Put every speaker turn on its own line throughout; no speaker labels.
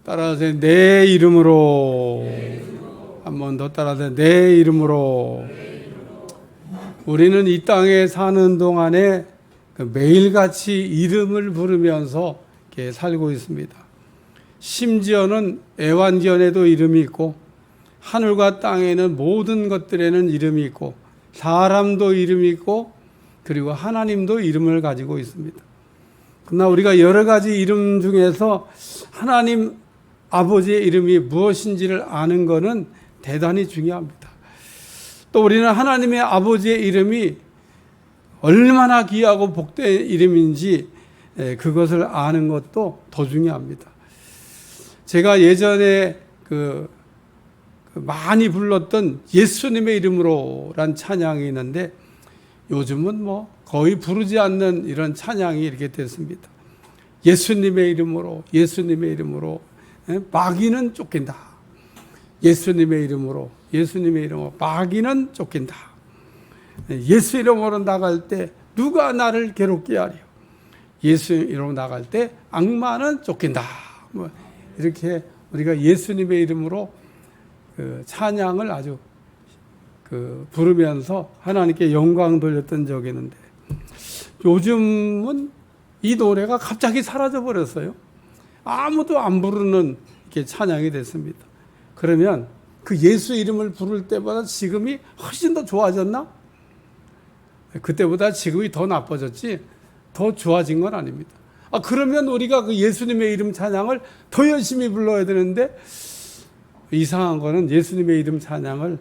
따라하세요. 내 이름으로. 한 번 더 따라하세요. 내 이름으로. 우리는 이 땅에 사는 동안에 매일같이 이름을 부르면서 이렇게 살고 있습니다. 심지어는 애완견에도 이름이 있고, 하늘과 땅에는 모든 것들에는 이름이 있고, 사람도 이름이 있고, 그리고 하나님도 이름을 가지고 있습니다. 그러나 우리가 여러 가지 이름 중에서 하나님 아버지의 이름이 무엇인지를 아는 것은 대단히 중요합니다. 또 우리는 하나님의 아버지의 이름이 얼마나 귀하고 복된 이름인지 그것을 아는 것도 더 중요합니다. 제가 예전에 많이 불렀던 예수님의 이름으로란 찬양이 있는데, 요즘은 거의 부르지 않는 이런 찬양이 이렇게 됐습니다. 예수님의 이름으로, 예수님의 이름으로, 마귀는 쫓긴다. 예수님의 이름으로, 예수님의 이름으로, 마귀는 쫓긴다. 예수 이름으로 나갈 때 누가 나를 괴롭게 하려. 예수 이름으로 나갈 때 악마는 쫓긴다. 이렇게 우리가 예수님의 이름으로 찬양을 아주 부르면서 하나님께 영광 돌렸던 적이 있는데, 요즘은 이 노래가 갑자기 사라져 버렸어요. 아무도 안 부르는 이렇게 찬양이 됐습니다. 그러면 그 예수 이름을 부를 때보다 지금이 훨씬 더 좋아졌나? 그때보다 지금이 더 나빠졌지 더 좋아진 건 아닙니다. 그러면 우리가 그 예수님의 이름 찬양을 더 열심히 불러야 되는데, 이상한 거는 예수님의 이름 찬양을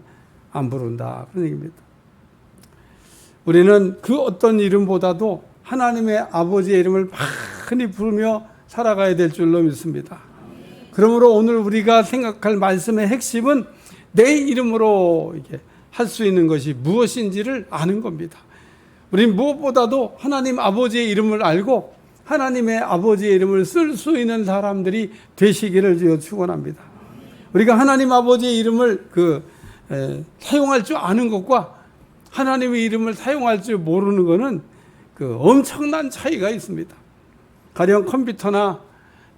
안 부른다, 그런 얘기입니다. 우리는 그 어떤 이름보다도 하나님의 아버지의 이름을 많이 부르며 살아가야 될 줄로 믿습니다. 그러므로 오늘 우리가 생각할 말씀의 핵심은 내 이름으로 이렇게 할 수 있는 것이 무엇인지를 아는 겁니다. 우리는 무엇보다도 하나님 아버지의 이름을 알고 하나님의 아버지의 이름을 쓸 수 있는 사람들이 되시기를 주여 축원합니다. 우리가 하나님 아버지의 이름을 사용할 줄 아는 것과 하나님의 이름을 사용할 줄 모르는 것은 엄청난 차이가 있습니다. 가령 컴퓨터나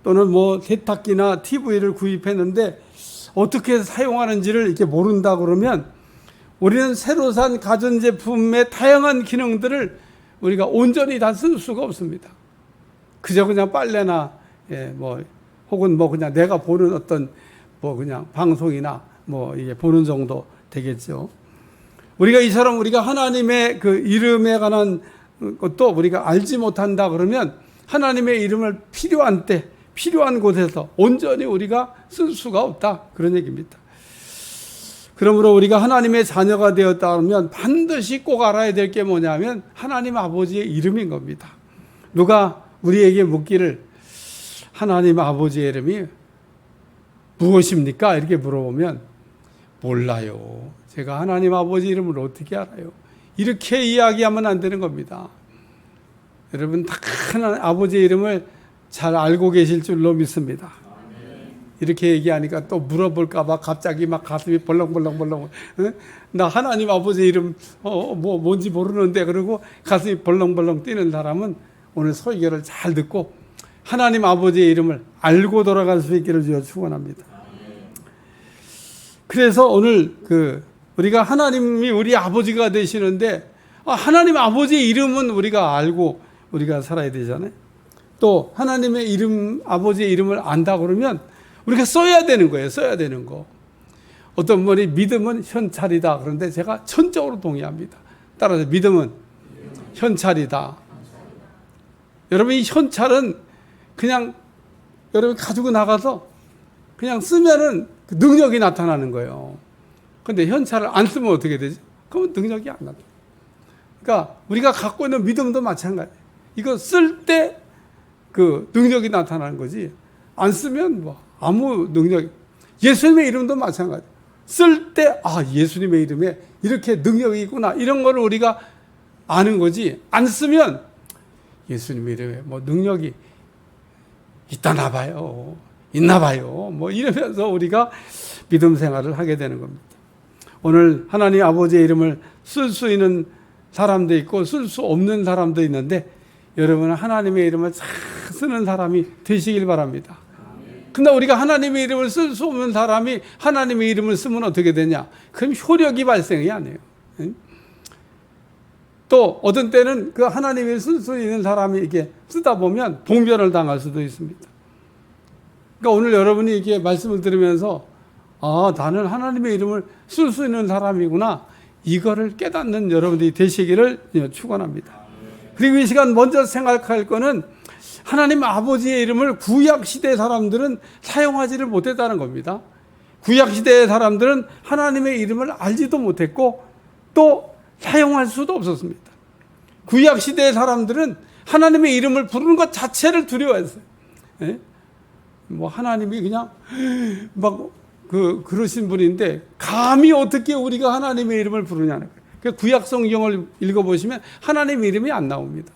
또는 세탁기나 TV를 구입했는데 어떻게 사용하는지를 이렇게 모른다 그러면 우리는 새로 산 가전제품의 다양한 기능들을 우리가 온전히 다 쓸 수가 없습니다. 그저 그냥 빨래나 혹은 그냥 내가 보는 어떤 그냥 방송이나 이게 보는 정도 되겠죠. 우리가 이처럼 우리가 하나님의 그 이름에 관한 것도 우리가 알지 못한다 그러면 하나님의 이름을 필요한 때, 필요한 곳에서 온전히 우리가 쓸 수가 없다, 그런 얘기입니다. 그러므로 우리가 하나님의 자녀가 되었다 하면 반드시 꼭 알아야 될 게 뭐냐면 하나님 아버지의 이름인 겁니다. 누가 우리에게 묻기를 하나님 아버지의 이름이 무엇입니까? 이렇게 물어보면 몰라요. 제가 하나님 아버지 이름을 어떻게 알아요? 이렇게 이야기하면 안 되는 겁니다. 여러분 다 하나님 아버지의 이름을 잘 알고 계실 줄로 믿습니다. 이렇게 얘기하니까 또 물어볼까 봐 갑자기 막 가슴이 벌렁벌렁. 나 하나님 아버지 이름 뭔지 모르는데, 그러고 가슴이 벌렁벌렁 뛰는 사람은 오늘 설교를 잘 듣고 하나님 아버지의 이름을 알고 돌아갈 수 있기를 주여 축원합니다. 그래서 오늘 우리가 하나님이 우리 아버지가 되시는데, 하나님 아버지의 이름은 우리가 알고 우리가 살아야 되잖아요. 또 하나님의 이름, 아버지의 이름을 안다 그러면 우리가 써야 되는 거예요. 써야 되는 거. 어떤 분이 믿음은 현찰이다 그런데 제가 전적으로 동의합니다. 따라서 믿음은 현찰이다. 여러분 이 현찰은 그냥 여러분 가지고 나가서 그냥 쓰면은 그 능력이 나타나는 거예요. 그런데 현찰을 안 쓰면 어떻게 되지? 그러면 능력이 안 나타나요. 그러니까 우리가 갖고 있는 믿음도 마찬가지예요. 이거 쓸 때 그 능력이 나타나는 거지, 안 쓰면 아무 능력이. 예수님의 이름도 마찬가지예요. 쓸 때 예수님의 이름에 이렇게 능력이 있구나, 이런 거를 우리가 아는 거지, 안 쓰면 예수님의 이름에 능력이 있다나 봐요, 있나 봐요, 이러면서 우리가 믿음 생활을 하게 되는 겁니다. 오늘 하나님 아버지의 이름을 쓸 수 있는 사람도 있고 쓸 수 없는 사람도 있는데, 여러분은 하나님의 이름을 잘 쓰는 사람이 되시길 바랍니다. 근데 우리가 하나님의 이름을 쓸 수 없는 사람이 하나님의 이름을 쓰면 어떻게 되냐? 그럼 효력이 발생이 안 해요. 또 어떤 때는 그 하나님을 쓸 수 있는 사람이 이렇게 쓰다 보면 봉변을 당할 수도 있습니다. 그러니까 오늘 여러분이 이렇게 말씀을 들으면서 나는 하나님의 이름을 쓸 수 있는 사람이구나, 이거를 깨닫는 여러분들이 되시기를 축원합니다. 그리고 이 시간 먼저 생각할 거는 하나님 아버지의 이름을 구약시대 사람들은 사용하지를 못했다는 겁니다. 구약시대의 사람들은 하나님의 이름을 알지도 못했고 또 사용할 수도 없었습니다. 구약시대의 사람들은 하나님의 이름을 부르는 것 자체를 두려워했어요. 예? 뭐 하나님이 그냥 막 그러신 분인데 감히 어떻게 우리가 하나님의 이름을 부르냐는 거예요. 구약 성경을 읽어보시면 하나님의 이름이 안 나옵니다.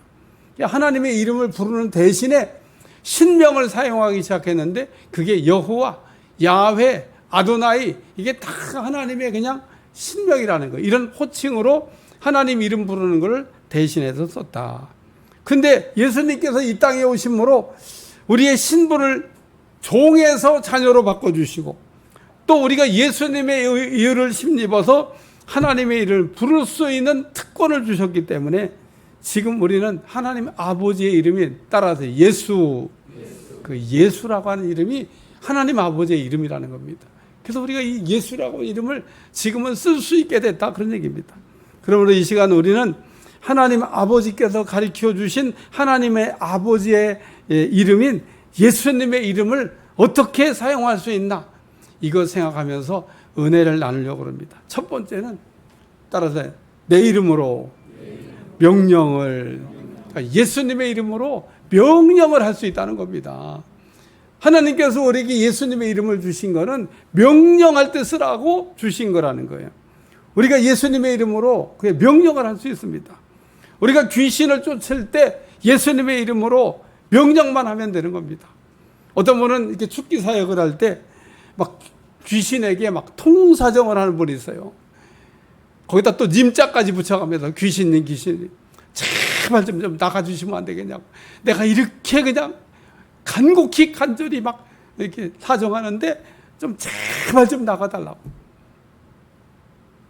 하나님의 이름을 부르는 대신에 신명을 사용하기 시작했는데 그게 여호와, 야훼, 아도나이, 이게 다 하나님의 그냥 신명이라는 거예요. 이런 호칭으로 하나님 이름 부르는 걸 대신해서 썼다. 근데 예수님께서 이 땅에 오심으로 우리의 신분을 종에서 자녀로 바꿔주시고 또 우리가 예수님의 의를 힘입어서 하나님의 이름을 부를 수 있는 특권을 주셨기 때문에 지금 우리는 하나님 아버지의 이름이 따라서 예수, 그 예수라고 하는 이름이 하나님 아버지의 이름이라는 겁니다. 그래서 우리가 이 예수라고 이름을 지금은 쓸 수 있게 됐다, 그런 얘기입니다. 그러므로 이 시간 우리는 하나님 아버지께서 가르쳐 주신 하나님의 아버지의 이름인 예수님의 이름을 어떻게 사용할 수 있나, 이거 생각하면서 은혜를 나누려고 합니다. 첫 번째는 따라서 내 이름으로 명령을, 그러니까 예수님의 이름으로 명령을 할 수 있다는 겁니다. 하나님께서 우리에게 예수님의 이름을 주신 거는 명령할 때 쓰라고 주신 거라는 거예요. 우리가 예수님의 이름으로 그게 명령을 할 수 있습니다. 우리가 귀신을 쫓을 때 예수님의 이름으로 명령만 하면 되는 겁니다. 어떤 분은 이렇게 축기 사역을 할 때 막 귀신에게 막 통사정을 하는 분이 있어요. 거기다 또 님자까지 붙여가면서 귀신님 제발 좀 나가주시면 안 되겠냐고. 내가 이렇게 그냥 간곡히 간절히 막 이렇게 사정하는데 좀 제발 좀 나가달라고.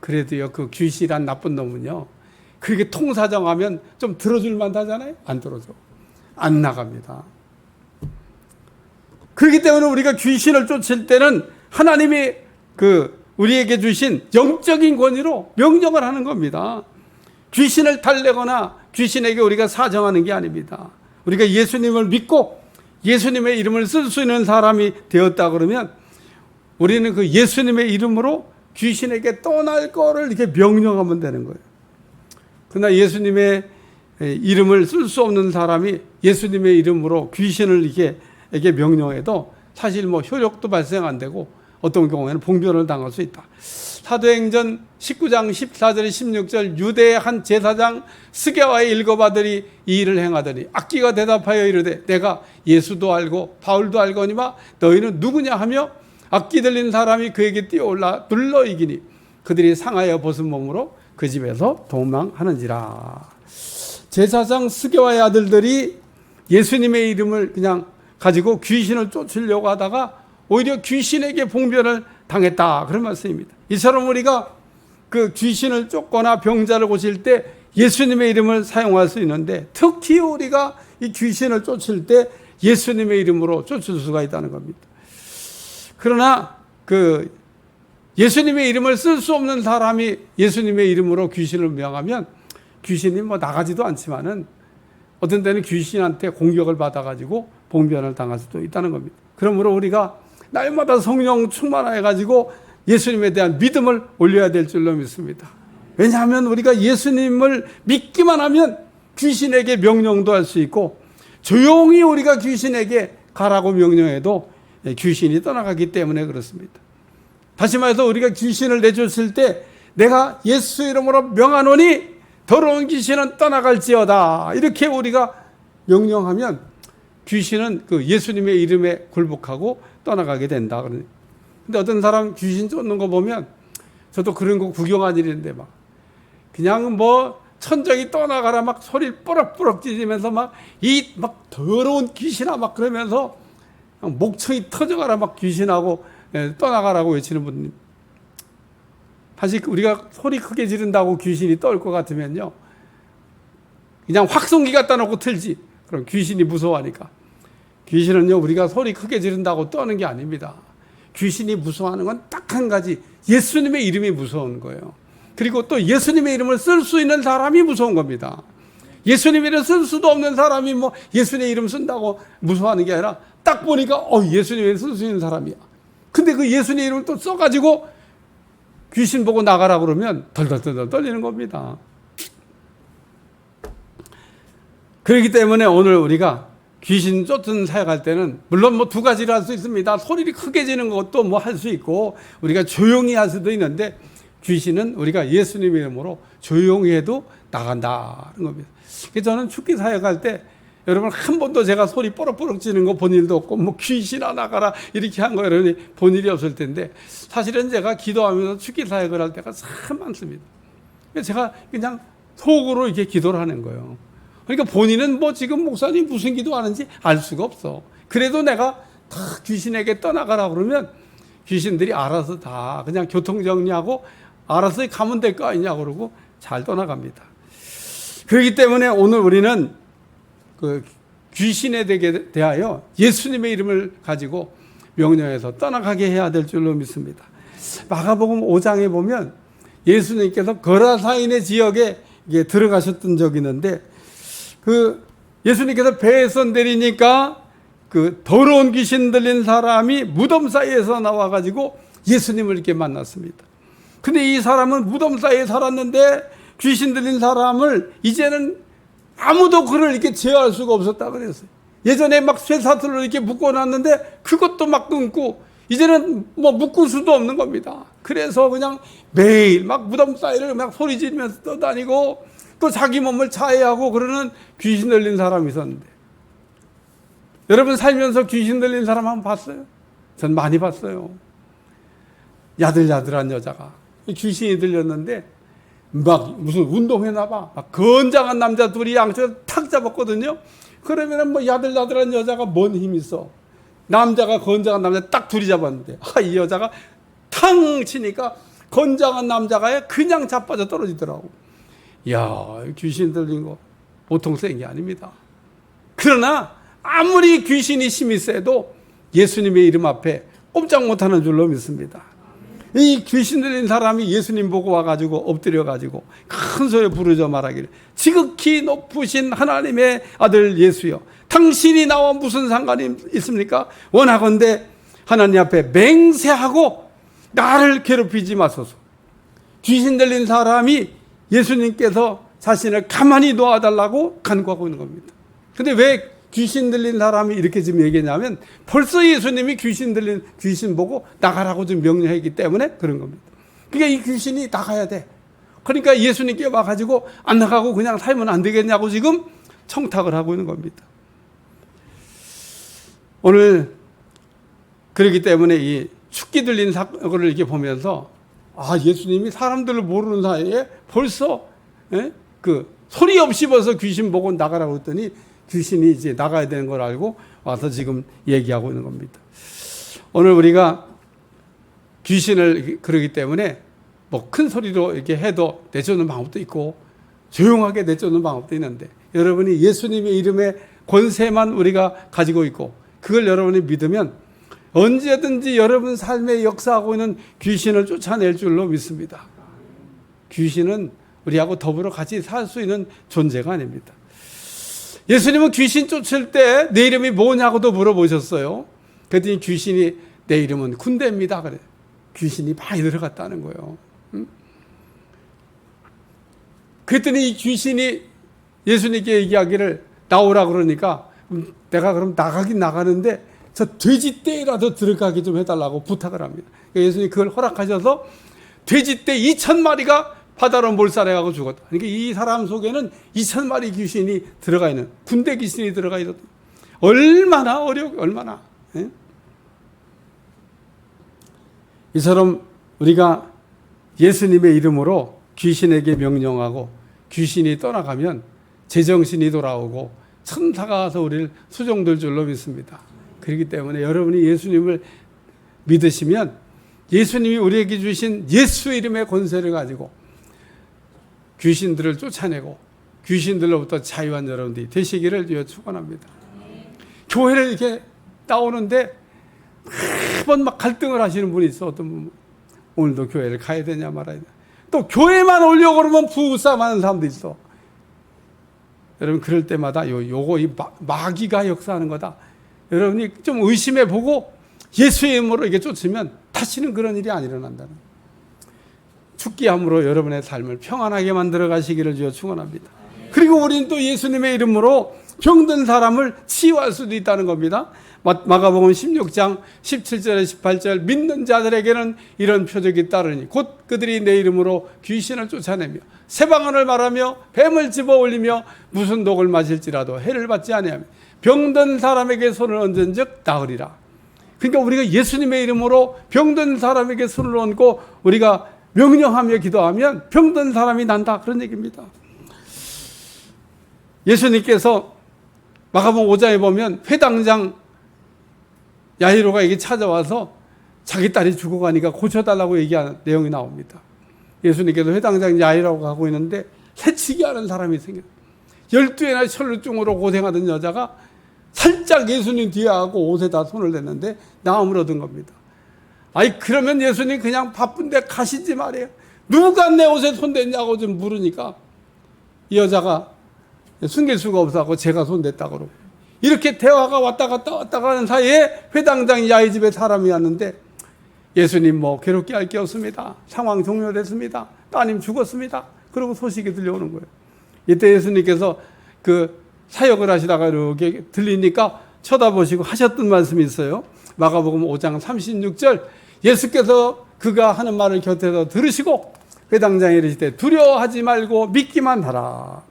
그래도요, 그 귀신이란 나쁜 놈은요, 그렇게 통사정하면 좀 들어줄만 하잖아요? 안 들어줘. 안 나갑니다. 그렇기 때문에 우리가 귀신을 쫓을 때는 하나님이 우리에게 주신 영적인 권위로 명령을 하는 겁니다. 귀신을 달래거나 귀신에게 우리가 사정하는 게 아닙니다. 우리가 예수님을 믿고 예수님의 이름을 쓸 수 있는 사람이 되었다 그러면 우리는 그 예수님의 이름으로 귀신에게 떠날 거를 이렇게 명령하면 되는 거예요. 그러나 예수님의 이름을 쓸 수 없는 사람이 예수님의 이름으로 귀신을 이렇게 명령해도 사실 뭐 효력도 발생 안 되고 어떤 경우에는 봉변을 당할 수 있다. 사도행전 19장 14절 16절 유대의 한 제사장 스게와의 일곱 아들이 이 일을 행하더니 악기가 대답하여 이르되 내가 예수도 알고 바울도 알거니와 너희는 누구냐 하며 악기 들린 사람이 그에게 뛰어올라 눌러 이기니 그들이 상하여 벗은 몸으로 그 집에서 도망하는지라. 제사장 스게와의 아들들이 예수님의 이름을 그냥 가지고 귀신을 쫓으려고 하다가 오히려 귀신에게 봉변을 당했다, 그런 말씀입니다. 이처럼 우리가 그 귀신을 쫓거나 병자를 고칠 때 예수님의 이름을 사용할 수 있는데 특히 우리가 이 귀신을 쫓을 때 예수님의 이름으로 쫓을 수가 있다는 겁니다. 그러나 그 예수님의 이름을 쓸 수 없는 사람이 예수님의 이름으로 귀신을 명하면 귀신이 뭐 나가지도 않지만은 어떤 때는 귀신한테 공격을 받아가지고 봉변을 당할 수도 있다는 겁니다. 그러므로 우리가 날마다 성령 충만해가지고 예수님에 대한 믿음을 올려야 될 줄로 믿습니다. 왜냐하면 우리가 예수님을 믿기만 하면 귀신에게 명령도 할 수 있고 조용히 우리가 귀신에게 가라고 명령해도 귀신이 떠나가기 때문에 그렇습니다. 다시 말해서 우리가 귀신을 내쫓을 때 내가 예수 이름으로 명하노니 더러운 귀신은 떠나갈지어다, 이렇게 우리가 명령하면 귀신은 그 예수님의 이름에 굴복하고 떠나가게 된다. 그런데 어떤 사람 귀신 쫓는 거 보면 저도 그런 거 구경한 일인데 막 그냥 뭐 천정이 떠나가라 막 소리를 뿌럭뿌럭 지르면서 막 이 막 더러운 귀신아 막 그러면서 목청이 터져가라 막 귀신하고 떠나가라고 외치는 분. 사실 우리가 소리 크게 지른다고 귀신이 떨 것 같으면요, 그냥 확성기 갖다 놓고 틀지. 그럼 귀신이 무서워하니까. 귀신은요, 우리가 소리 크게 지른다고 떠는 게 아닙니다. 귀신이 무서워하는 건 딱 한 가지, 예수님의 이름이 무서운 거예요. 그리고 또 예수님의 이름을 쓸 수 있는 사람이 무서운 겁니다. 예수님의 이름 쓸 수도 없는 사람이 뭐 예수님의 이름 쓴다고 무서워하는 게 아니라 딱 보니까 예수님의 이름 쓸 수 있는 사람이야. 근데 그 예수님의 이름을 또 써가지고 귀신 보고 나가라 그러면 덜덜덜 떨리는 겁니다. 그렇기 때문에 오늘 우리가 귀신 쫓는 사역할 때는 물론 뭐 두 가지를 할 수 있습니다. 소리를 크게 지는 것도 뭐 할 수 있고 우리가 조용히 할 수도 있는데, 귀신은 우리가 예수님의 이름으로 조용히 해도 나간다는 겁니다. 그래서 저는 축기 사역할 때 여러분 한 번도 제가 소리 뽀록뽀록 지는 거 본 일도 없고 뭐 귀신아 나가라 이렇게 한 거 여러분이 본 일이 없을 텐데, 사실은 제가 기도하면서 축기 사역을 할 때가 참 많습니다. 그래서 제가 그냥 속으로 이렇게 기도를 하는 거예요. 그러니까 본인은 뭐 지금 목사님 무슨 기도하는지 알 수가 없어. 그래도 내가 다 귀신에게 떠나가라 그러면 귀신들이 알아서 다 그냥 교통 정리하고 알아서 가면 될 거 아니냐 그러고 잘 떠나갑니다. 그렇기 때문에 오늘 우리는 그 귀신에 대하여 예수님의 이름을 가지고 명령해서 떠나가게 해야 될 줄로 믿습니다. 마가복음 5장에 보면 예수님께서 거라사인의 지역에 들어가셨던 적이 있는데, 그 예수님께서 배에서 내리니까 그 더러운 귀신 들린 사람이 무덤 사이에서 나와가지고 예수님을 이렇게 만났습니다. 근데 이 사람은 무덤 사이에 살았는데 귀신 들린 사람을 이제는 아무도 그를 이렇게 제어할 수가 없었다 그랬어요. 예전에 막 쇠사슬로 이렇게 묶어놨는데 그것도 막 끊고 이제는 뭐 묶을 수도 없는 겁니다. 그래서 그냥 매일 막 무덤 사이를 막 소리 지르면서 떠다니고 또 자기 몸을 자해하고 그러는 귀신 들린 사람이 있었는데, 여러분 살면서 귀신 들린 사람 한번 봤어요? 전 많이 봤어요. 야들야들한 여자가 귀신이 들렸는데 막 무슨 운동회나 봐. 막 건장한 남자 둘이 양쪽에서 탁 잡았거든요. 그러면은 뭐 야들야들한 여자가 뭔 힘이 있어. 남자가 건장한 남자 딱 둘이 잡았는데 이 여자가 탕 치니까 건장한 남자가 그냥 자빠져 떨어지더라고. 야, 귀신 들린 거 보통 센 게 아닙니다. 그러나 아무리 귀신이 힘이 세도 예수님의 이름 앞에 꼼짝 못하는 줄로 믿습니다. 이 귀신 들린 사람이 예수님 보고 와가지고 엎드려가지고 큰 소리에 부르짖어 말하기를, 지극히 높으신 하나님의 아들 예수여, 당신이 나와 무슨 상관이 있습니까? 원하건대 하나님 앞에 맹세하고 나를 괴롭히지 마소서. 귀신 들린 사람이 예수님께서 자신을 가만히 놓아달라고 간구하고 있는 겁니다. 근데 왜 귀신 들린 사람이 이렇게 지금 얘기했냐면, 벌써 예수님이 귀신 보고 나가라고 지금 명령했기 때문에 그런 겁니다. 그러니까 이 귀신이 나가야 돼. 그러니까 예수님께 와가지고 안 나가고 그냥 살면 안 되겠냐고 지금 청탁을 하고 있는 겁니다. 오늘 그렇기 때문에 이 축기 들린 사건을 이렇게 보면서 예수님이 사람들을 모르는 사이에 벌써 그 소리 없이 벌써 귀신 보고 나가라고 했더니 귀신이 이제 나가야 되는 걸 알고 와서 지금 얘기하고 있는 겁니다. 오늘 우리가 귀신을 그러기 때문에 뭐 큰 소리로 이렇게 해도 내쫓는 방법도 있고 조용하게 내쫓는 방법도 있는데, 여러분이 예수님의 이름의 권세만 우리가 가지고 있고 그걸 여러분이 믿으면 언제든지 여러분 삶에 역사하고 있는 귀신을 쫓아낼 줄로 믿습니다. 귀신은 우리하고 더불어 같이 살 수 있는 존재가 아닙니다. 예수님은 귀신 쫓을 때 내 이름이 뭐냐고도 물어보셨어요. 그랬더니 귀신이 내 이름은 군대입니다. 그래. 귀신이 많이 들어갔다는 거예요. 그랬더니 이 귀신이 예수님께 얘기하기를 나오라 그러니까 내가 그럼 나가긴 나가는데 저 돼지떼라도 들어가게 좀 해달라고 부탁을 합니다. 예수님이 그걸 허락하셔서 돼지떼 2,000마리가 바다로 몰살해가고 죽었다. 그러니까 이 사람 속에는 2,000마리 귀신이 들어가 있는, 군대 귀신이 들어가 있었다. 얼마나 얼마나. 예? 이처럼 우리가 예수님의 이름으로 귀신에게 명령하고 귀신이 떠나가면 제정신이 돌아오고 천사가 와서 우리를 수종들 줄로 믿습니다. 그렇기 때문에 여러분이 예수님을 믿으시면 예수님이 우리에게 주신 예수 이름의 권세를 가지고 귀신들을 쫓아내고 귀신들로부터 자유한 여러분들이 되시기를 축원합니다. 교회를 이렇게 나오는데 매번 막 갈등을 하시는 분이 있어. 어떤 분 오늘도 교회를 가야 되냐 말아야 되냐. 또 교회만 오려고 그러면 부부싸움하는 사람도 있어. 여러분 그럴 때마다 요거 이 마귀가 역사하는 거다. 여러분이 좀 의심해 보고 예수의 이름으로 이게 쫓으면 다시는 그런 일이 안 일어난다는. 죽기함으로 여러분의 삶을 평안하게 만들어 가시기를 주여 축원합니다. 그리고 우리는 또 예수님의 이름으로 병든 사람을 치유할 수도 있다는 겁니다. 마가복음 16장 17절에 18절 믿는 자들에게는 이런 표적이 따르니 곧 그들이 내 이름으로 귀신을 쫓아내며 새 방언을 말하며 뱀을 집어 올리며 무슨 독을 마실지라도 해를 받지 아니하며 병든 사람에게 손을 얹은즉 나으리라. 그러니까 우리가 예수님의 이름으로 병든 사람에게 손을 얹고 우리가 명령하며 기도하면 병든 사람이 난다, 그런 얘기입니다. 예수님께서 마가복음 5장에 보면 회당장 야이로가 여기 찾아와서 자기 딸이 죽어가니까 고쳐달라고 얘기하는 내용이 나옵니다. 예수님께서 회당장 야이로가 가고 있는데 새치기 하는 사람이 생겨요. 12회나 혈루증으로 고생하던 여자가 살짝 예수님 뒤에 하고 옷에다 손을 댔는데 나음을 얻은 겁니다. 아니 그러면 예수님 그냥 바쁜데 가시지 말이에요. 누가 내 옷에 손 댔냐고 좀 물으니까 이 여자가 숨길 수가 없어서 제가 손 댔다고 그러고, 이렇게 대화가 왔다 갔다 하는 사이에 회당장 야이 집에 사람이 왔는데 예수님 뭐 괴롭게 할 게 없습니다. 상황 종료됐습니다. 따님 죽었습니다. 그러고 소식이 들려오는 거예요. 이때 예수님께서 그 사역을 하시다가 이렇게 들리니까 쳐다보시고 하셨던 말씀이 있어요. 마가복음 5장 36절 예수께서 그가 하는 말을 곁에서 들으시고 회당장에 이르시되 두려워하지 말고 믿기만 하라.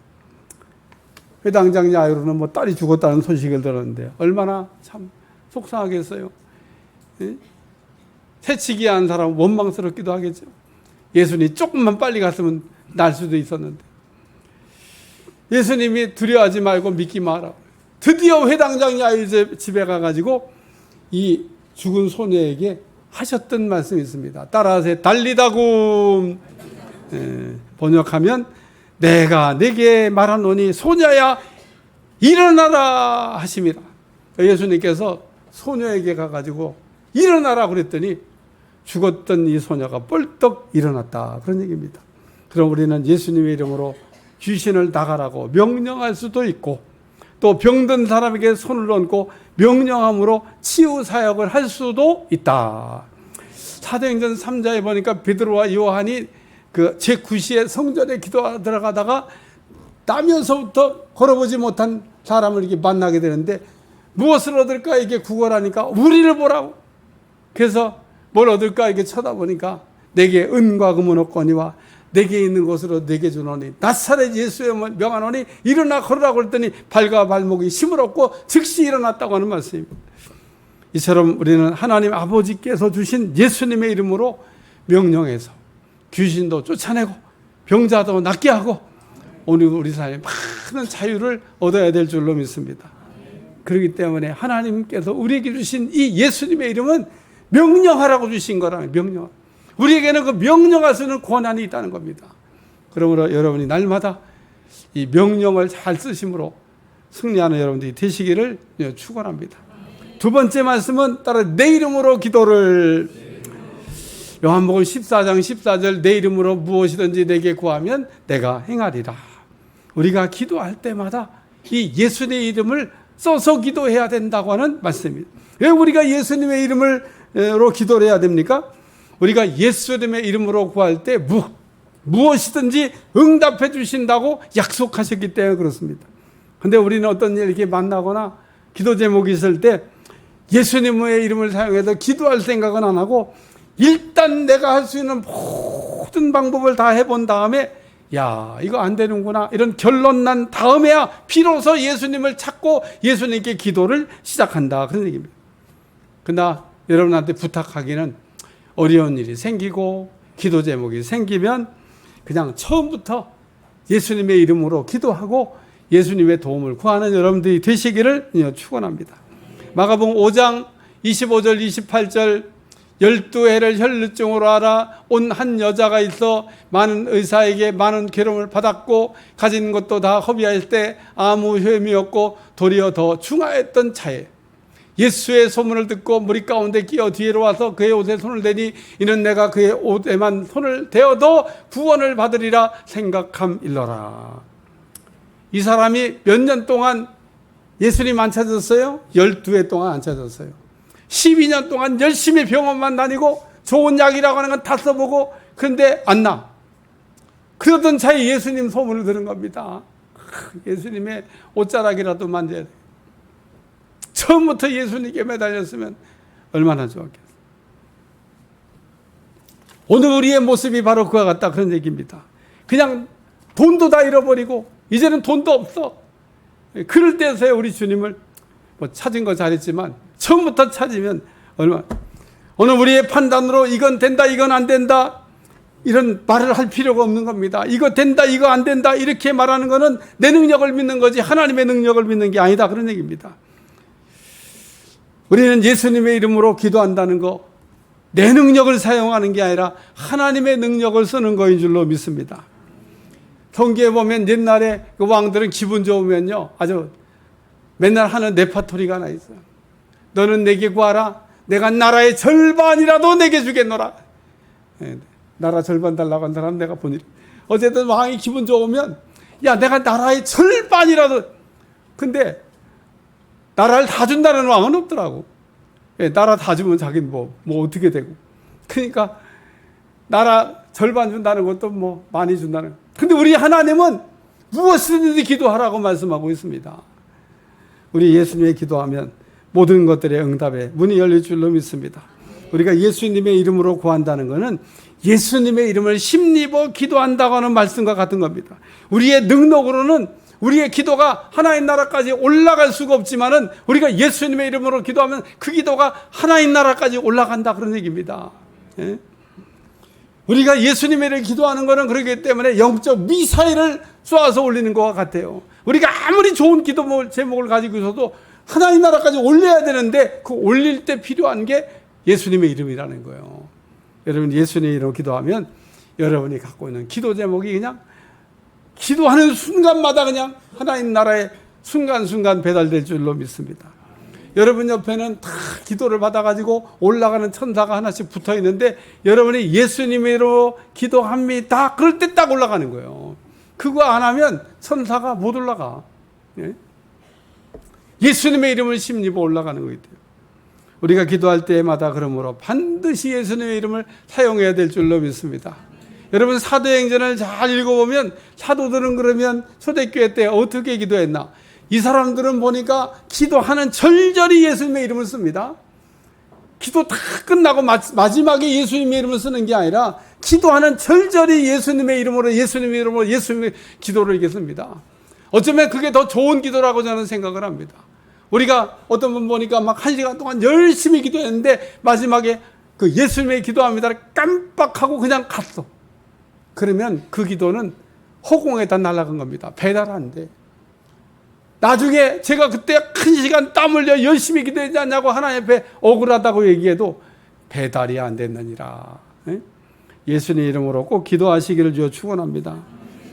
회당장 야이로는 뭐 딸이 죽었다는 소식을 들었는데 얼마나 참 속상하겠어요. 새치기 한 사람은 원망스럽기도 하겠죠. 예수님이 조금만 빨리 갔으면 날 수도 있었는데 예수님이 두려워하지 말고 믿기만 하라. 드디어 회당장 야이로 집에 가가지고 이 죽은 소녀에게 하셨던 말씀이 있습니다. 따라하세요. 달리다굼. 번역하면 내가 내게 말하노니 소녀야 일어나라 하심이라. 예수님께서 소녀에게 가가지고 일어나라 그랬더니 죽었던 이 소녀가 뻘떡 일어났다, 그런 얘기입니다. 그럼 우리는 예수님의 이름으로 귀신을 나가라고 명령할 수도 있고 또 병든 사람에게 손을 얹고 명령함으로 치유 사역을 할 수도 있다. 사도행전 3장에 보니까 베드로와 요한이 그 제9시에 성전에 기도하러 들어가다가 나면서부터 걸어보지 못한 사람을 이렇게 만나게 되는데 무엇을 얻을까 이게 구걸하니까 우리를 보라고. 그래서 뭘 얻을까 이게 쳐다보니까 내게 은과 금은 없거니와 내게 있는 것으로 내게 주노니 나사렛 예수의 명하노니 일어나 걸으라고 했더니 발과 발목이 힘을 얻고 즉시 일어났다고 하는 말씀입니다. 이처럼 우리는 하나님 아버지께서 주신 예수님의 이름으로 명령해서 귀신도 쫓아내고 병자도 낫게 하고 오늘 우리 삶에 많은 자유를 얻어야 될 줄로 믿습니다. 그렇기 때문에 하나님께서 우리에게 주신 이 예수님의 이름은 명령하라고 주신 거라면 명령. 우리에게는 그 명령할 수 있는 권한이 있다는 겁니다. 그러므로 여러분이 날마다 이 명령을 잘 쓰심으로 승리하는 여러분들이 되시기를 축원합니다. 두 번째 말씀은 따라 내 이름으로 기도를. 요한복음 14장 14절 내 이름으로 무엇이든지 내게 구하면 내가 행하리라. 우리가 기도할 때마다 이 예수님의 이름을 써서 기도해야 된다고 하는 말씀입니다. 왜 우리가 예수님의 이름으로 기도를 해야 됩니까? 우리가 예수님의 이름으로 구할 때 무엇이든지 응답해 주신다고 약속하셨기 때문에 그렇습니다. 그런데 우리는 어떤 일 이렇게 만나거나 기도 제목이 있을 때 예수님의 이름을 사용해서 기도할 생각은 안 하고 일단 내가 할 수 있는 모든 방법을 다 해본 다음에 야 이거 안 되는구나 이런 결론 난 다음에야 비로소 예수님을 찾고 예수님께 기도를 시작한다, 그런 얘기입니다. 그러나 여러분한테 부탁하기는 어려운 일이 생기고 기도 제목이 생기면 그냥 처음부터 예수님의 이름으로 기도하고 예수님의 도움을 구하는 여러분들이 되시기를 축원합니다. 마가복음 5장 25절 28절 12해를 혈루증으로 앓아 온 한 여자가 있어 많은 의사에게 많은 괴로움을 받았고 가진 것도 다 허비할 때 아무 효험이 없고 도리어 더 중하였던 차에 예수의 소문을 듣고 무리 가운데 끼어 뒤로 와서 그의 옷에 손을 대니 이는 내가 그의 옷에만 손을 대어도 구원을 받으리라 생각함일러라. 이 사람이 몇 년 동안 예수님 안 찾았어요? 12해 동안 안 찾았어요. 12년 동안 열심히 병원만 다니고 좋은 약이라고 하는 건 다 써보고 그런데 안 나. 그러던 차에 예수님 소문을 들은 겁니다. 예수님의 옷자락이라도 만져야 돼. 처음부터 예수님께 매달렸으면 얼마나 좋았겠어요. 오늘 우리의 모습이 바로 그와 같다 그런 얘기입니다. 그냥 돈도 다 잃어버리고 이제는 돈도 없어. 그럴 때서야 우리 주님을 찾은 거 잘했지만 처음부터 찾으면 얼마나. 오늘 우리의 판단으로 이건 된다 이건 안 된다 이런 말을 할 필요가 없는 겁니다. 이거 된다 이거 안 된다 이렇게 말하는 거는 내 능력을 믿는 거지 하나님의 능력을 믿는 게 아니다 그런 얘기입니다. 우리는 예수님의 이름으로 기도한다는 거 내 능력을 사용하는 게 아니라 하나님의 능력을 쓰는 거인 줄로 믿습니다. 성경에 보면 옛날에 그 왕들은 기분 좋으면요 아주 맨날 하는 레파토리가 하나 있어요. 너는 내게 구하라. 내가 나라의 절반이라도 내게 주겠노라. 나라 절반 달라고 한 사람 내가 보니 어쨌든 왕이 기분 좋으면 야 내가 나라의 절반이라도. 근데 나라를 다 준다는 왕은 없더라고. 나라 다 주면 자기는 뭐 어떻게 되고. 그러니까 나라 절반 준다는 것도 뭐 많이 준다는. 근데 우리 하나님은 무엇이든지 기도하라고 말씀하고 있습니다. 우리 예수님의 기도하면 모든 것들의 응답에 문이 열릴 줄로 믿습니다. 우리가 예수님의 이름으로 구한다는 것은 예수님의 이름을 힘입어 기도한다고 하는 말씀과 같은 겁니다. 우리의 능력으로는 우리의 기도가 하나님 나라까지 올라갈 수가 없지만은 우리가 예수님의 이름으로 기도하면 그 기도가 하나님 나라까지 올라간다 그런 얘기입니다. 예? 우리가 예수님의 이름으로 기도하는 것은 그렇기 때문에 영적 미사일을 쏘아서 올리는 것과 같아요. 우리가 아무리 좋은 기도 제목을 가지고 있어도 하나님 나라까지 올려야 되는데 그 올릴 때 필요한 게 예수님의 이름이라는 거예요. 여러분 예수님의 이름으로 기도하면 여러분이 갖고 있는 기도 제목이 그냥 기도하는 순간마다 그냥 하나님 나라에 순간순간 배달될 줄로 믿습니다. 여러분 옆에는 다 기도를 받아가지고 올라가는 천사가 하나씩 붙어 있는데 여러분이 예수님으로 기도합니다. 그럴 때 딱 올라가는 거예요. 그거 안 하면 천사가 못 올라가. 예? 예수님의 이름을 힘입어 올라가는 거기 때문에 우리가 기도할 때마다 그러므로 반드시 예수님의 이름을 사용해야 될 줄로 믿습니다. 여러분 사도행전을 잘 읽어보면 사도들은 그러면 초대교회 때 어떻게 기도했나? 이 사람들은 보니까 기도하는 절절히 예수님의 이름을 씁니다. 기도 다 끝나고 마지막에 예수님의 이름을 쓰는 게 아니라 기도하는 절절히 예수님의 이름으로 예수님의 기도를 이렇게 씁니다. 어쩌면 그게 더 좋은 기도라고 저는 생각을 합니다. 우리가 어떤 분 보니까 막 1시간 동안 열심히 기도했는데 마지막에 그 예수님의 기도합니다를 깜빡하고 그냥 갔어. 그러면 그 기도는 허공에다 날아간 겁니다. 배달 안 돼. 나중에 제가 그때 1시간 땀 흘려 열심히 기도하지 않냐고 하나님 앞에 억울하다고 얘기해도 배달이 안 됐느니라. 예수님 이름으로 꼭 기도하시기를 주여 축원합니다.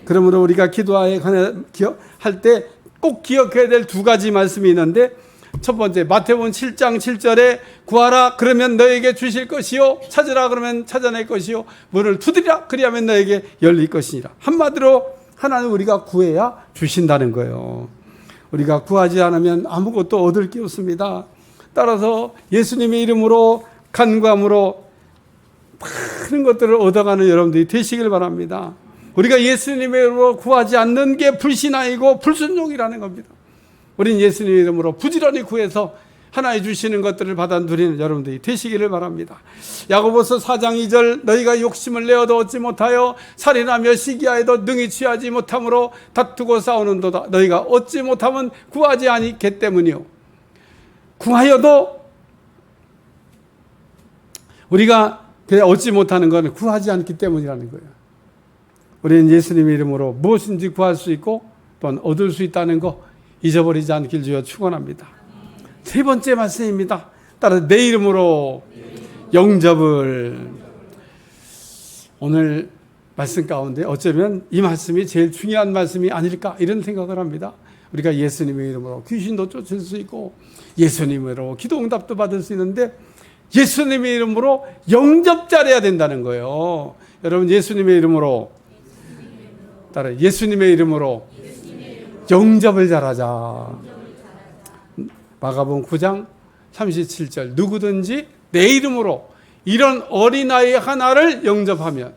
그러므로 우리가 기도할 때 꼭 기억해야 될 두 가지 말씀이 있는데 첫 번째 마태복음 7장 7절에 구하라 그러면 너에게 주실 것이요 찾으라 그러면 찾아낼 것이요 문을 두드리라 그리하면 너에게 열릴 것이니라. 한마디로 하나님 우리가 구해야 주신다는 거예요. 우리가 구하지 않으면 아무것도 얻을 게 없습니다. 따라서 예수님의 이름으로 간구함으로 많은 것들을 얻어가는 여러분들이 되시길 바랍니다. 우리가 예수님의 이름으로 구하지 않는 게 불신앙이고 불순종이라는 겁니다. 우린 예수님의 이름으로 부지런히 구해서 하나님 주시는 것들을 받아 누리는 여러분들이 되시기를 바랍니다. 야고보서 4장 2절 너희가 욕심을 내어도 얻지 못하여 살인하며 시기하여도 능히 취하지 못함으로 다투고 싸우는도다. 너희가 얻지 못하면 구하지 않기 때문이요. 구하여도 우리가 그냥 얻지 못하는 것은 구하지 않기 때문이라는 거예요. 우리는 예수님의 이름으로 무엇인지 구할 수 있고 또한 얻을 수 있다는 거 잊어버리지 않길 주여 축원합니다. 세 번째 말씀입니다. 따라서 내 이름으로 영접을. 오늘 말씀 가운데 어쩌면 이 말씀이 제일 중요한 말씀이 아닐까 이런 생각을 합니다. 우리가 예수님의 이름으로 귀신도 쫓을 수 있고 예수님으로 기도 응답도 받을 수 있는데 예수님의 이름으로 영접 잘해야 된다는 거예요. 여러분, 예수님의 이름으로 따라 예수님의 이름으로 영접을 잘하자. 마가복음 9장 37절 누구든지 내 이름으로 이런 어린아이 하나를 영접하면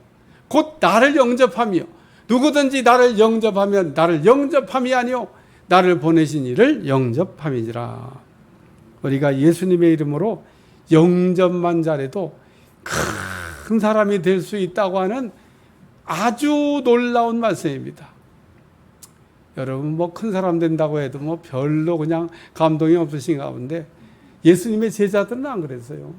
곧 나를 영접하며 누구든지 나를 영접하면 나를 영접함이 아니요 나를 보내신 이를 영접함이니라. 우리가 예수님의 이름으로 영접만 잘해도 큰 사람이 될 수 있다고 하는 아주 놀라운 말씀입니다. 여러분, 뭐 큰 사람 된다고 해도 뭐 별로 그냥 감동이 없으신 가운데 예수님의 제자들은 안 그랬어요.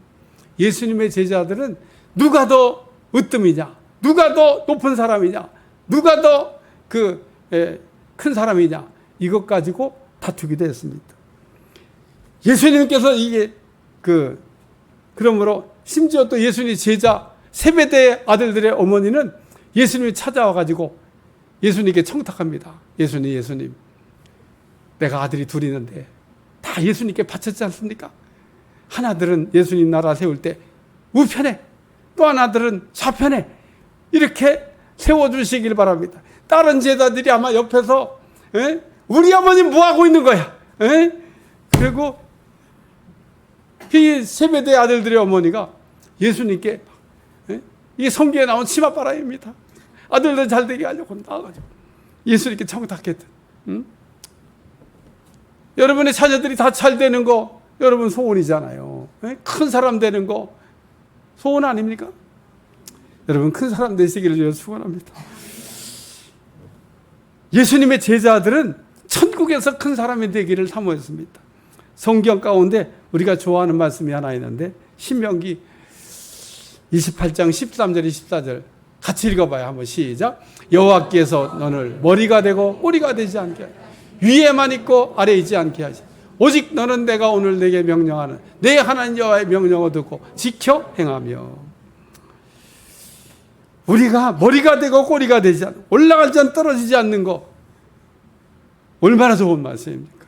예수님의 제자들은 누가 더 으뜸이냐, 누가 더 높은 사람이냐, 누가 더 큰 사람이냐, 이것 가지고 다투기도 했습니다. 예수님께서 이게 그러므로 심지어 또 예수님 제자 세베대 아들들의 어머니는 예수님이 찾아와 가지고 예수님께 청탁합니다. 예수님, 내가 아들이 둘 있는데 다 예수님께 바쳤지 않습니까? 하나들은 예수님 나라 세울 때 우편에, 또 하나들은 좌편에 이렇게 세워주시길 바랍니다. 다른 제자들이 아마 옆에서 우리 어머니 뭐하고 있는 거야? 그리고 이 세베대 아들들의 어머니가 예수님께 이 성경에 나온 치맛바람입니다. 아들들 잘되게 하려고 나와가지고 예수님께 청탁했던. 여러분의 자녀들이 다 잘되는 거 여러분 소원이잖아요. 큰 사람 되는 거 소원 아닙니까? 여러분, 큰 사람 되시기를 주여 축원합니다. 예수님의 제자들은 천국에서 큰 사람이 되기를 사모했습니다. 성경 가운데 우리가 좋아하는 말씀이 하나 있는데 신명기 28장 13절 14절 같이 읽어봐요. 한번 시작. 여호와께서 너를 머리가 되고 꼬리가 되지 않게 하시, 위에만 있고 아래 있지 않게 하시, 오직 너는 내가 오늘 내게 명령하는 내 하나님 여호와의 명령을 듣고 지켜 행하며. 우리가 머리가 되고 꼬리가 되지 않고 올라가지 않고 떨어지지 않는 거 얼마나 좋은 말씀입니까?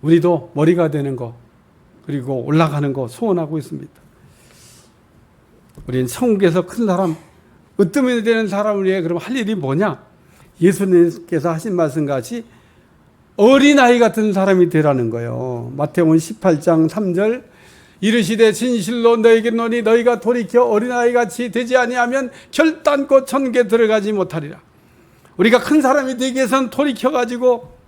우리도 머리가 되는 거 그리고 올라가는 거 소원하고 있습니다. 우리는 천국에서 큰 사람, 으뜸이 되는 사람을 위해 그럼 할 일이 뭐냐? 예수님께서 하신 말씀같이 어린아이 같은 사람이 되라는 거예요. 마태복음 18장 3절 이르시되 진실로 너에게 이르노니 너희가 돌이켜 어린아이같이 되지 아니하면 결단코 천국에 들어가지 못하리라. 우리가 큰 사람이 되기 위해서는 돌이켜가지고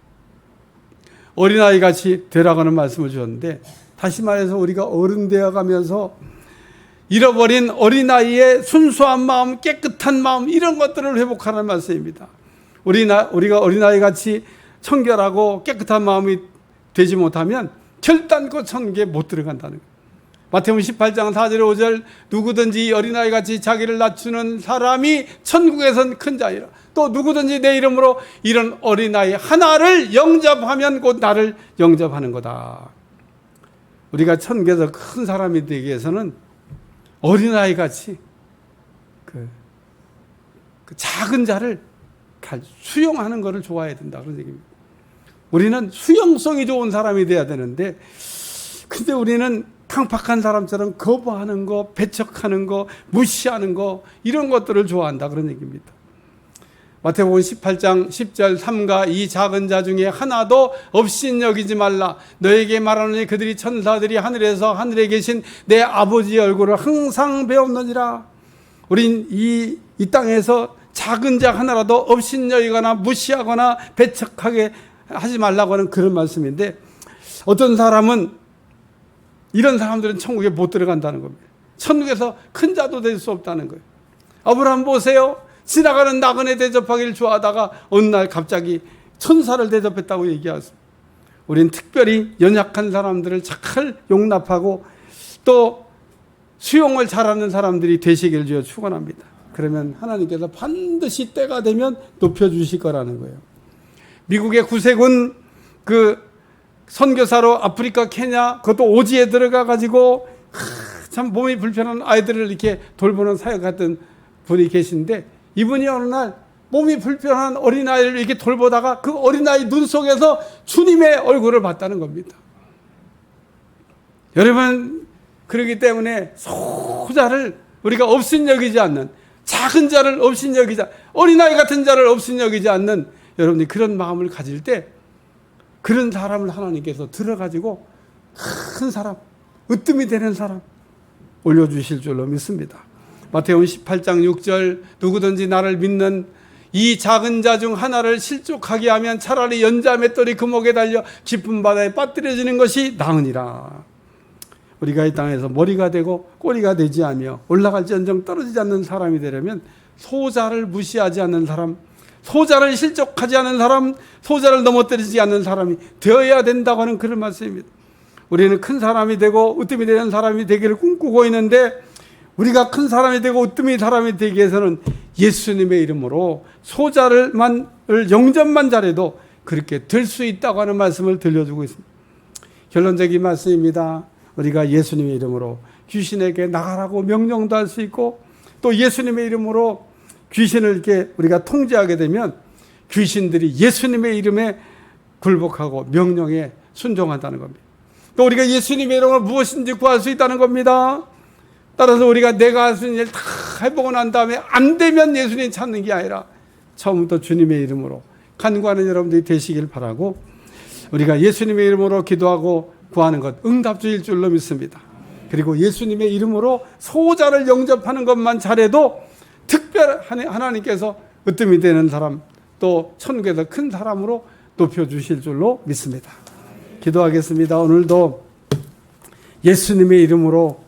어린아이같이 되라고 하는 말씀을 주셨는데, 다시 말해서 우리가 어른 되어가면서 잃어버린 어린아이의 순수한 마음, 깨끗한 마음, 이런 것들을 회복하라는 말씀입니다. 우리가 어린아이같이 청결하고 깨끗한 마음이 되지 못하면 결단코 천국에 못 들어간다는 거예요. 마태복음 18장 4절 5절 누구든지 어린아이같이 자기를 낮추는 사람이 천국에선 큰 자이라. 또 누구든지 내 이름으로 이런 어린아이 하나를 영접하면 곧 나를 영접하는 거다. 우리가 천국에서 큰 사람이 되기 위해서는 어린아이같이 그 작은 자를 수용하는 것을 좋아해야 된다, 그런 얘기입니다. 우리는 수용성이 좋은 사람이 돼야 되는데, 근데 우리는 탕팍한 사람처럼 거부하는 거, 배척하는 거, 무시하는 거, 이런 것들을 좋아한다, 그런 얘기입니다. 마태복음 18장 10절 삼가 이 작은 자 중에 하나도 업신여기지 말라. 너에게 말하노니 그들이 천사들이 하늘에서 하늘에 계신 내 아버지의 얼굴을 항상 배웠느니라. 우린 이 땅에서 작은 자 하나라도 업신여기거나 무시하거나 배척하게 하지 말라고 하는 그런 말씀인데, 어떤 사람은 이런 사람들은 천국에 못 들어간다는 겁니다. 천국에서 큰 자도 될 수 없다는 거예요. 아브라함 보세요. 지나가는 나그네 대접하기를 좋아하다가 어느 날 갑자기 천사를 대접했다고 얘기하습니다. 우린 특별히 연약한 사람들을 잘 용납하고 또 수용을 잘하는 사람들이 되시기를 주여 축원합니다. 그러면 하나님께서 반드시 때가 되면 높여주실 거라는 거예요. 미국의 구세군 그 선교사로 아프리카 케냐 그것도 오지에 들어가 가지고 참 몸이 불편한 아이들을 이렇게 돌보는 사역했던 분이 계신데, 이분이 어느 날 몸이 불편한 어린아이를 이렇게 돌보다가 그 어린아이 눈 속에서 주님의 얼굴을 봤다는 겁니다. 여러분, 그렇기 때문에 소자를 우리가 업신여기지 않는, 작은 자를 업신여기지, 어린아이 같은 자를 업신여기지 않는 여러분이 그런 마음을 가질 때 그런 사람을 하나님께서 들어가지고 큰 사람, 으뜸이 되는 사람 올려주실 줄로 믿습니다. 마태복음 18장 6절, 누구든지 나를 믿는 이 작은 자 중 하나를 실족하게 하면 차라리 연자 맷돌이 그 목에 달려 깊은 바다에 빠뜨려지는 것이 나으니라. 우리가 이 땅에서 머리가 되고 꼬리가 되지 않으며 올라갈지언정 떨어지지 않는 사람이 되려면 소자를 무시하지 않는 사람, 소자를 실족하지 않는 사람, 소자를 넘어뜨리지 않는 사람이 되어야 된다고 하는 그런 말씀입니다. 우리는 큰 사람이 되고 으뜸이 되는 사람이 되기를 꿈꾸고 있는데, 우리가 큰 사람이 되고 으뜸이 사람이 되기 위해서는 예수님의 이름으로 소자를 영접만 잘해도 그렇게 될 수 있다고 하는 말씀을 들려주고 있습니다. 결론적인 말씀입니다. 우리가 예수님의 이름으로 귀신에게 나가라고 명령도 할 수 있고, 또 예수님의 이름으로 귀신을 이렇게 우리가 통제하게 되면 귀신들이 예수님의 이름에 굴복하고 명령에 순종한다는 겁니다. 또 우리가 예수님의 이름으로 무엇인지 구할 수 있다는 겁니다. 따라서 우리가 내가 할 수 있는 일 다 해보고 난 다음에 안 되면 예수님 찾는 게 아니라 처음부터 주님의 이름으로 간구하는 여러분들이 되시길 바라고, 우리가 예수님의 이름으로 기도하고 구하는 것 응답주일 줄로 믿습니다. 그리고 예수님의 이름으로 소자를 영접하는 것만 잘해도 특별히 하나님께서 으뜸이 되는 사람, 또 천국에서 큰 사람으로 높여주실 줄로 믿습니다. 기도하겠습니다. 오늘도 예수님의 이름으로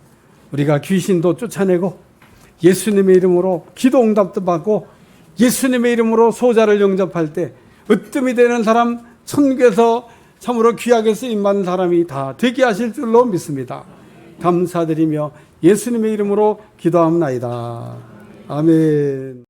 우리가 귀신도 쫓아내고, 예수님의 이름으로 기도 응답도 받고, 예수님의 이름으로 소자를 영접할 때 으뜸이 되는 사람, 천국에서 참으로 귀하게 쓰임받는 사람이 다 되게 하실 줄로 믿습니다. 감사드리며 예수님의 이름으로 기도합나이다. 아멘.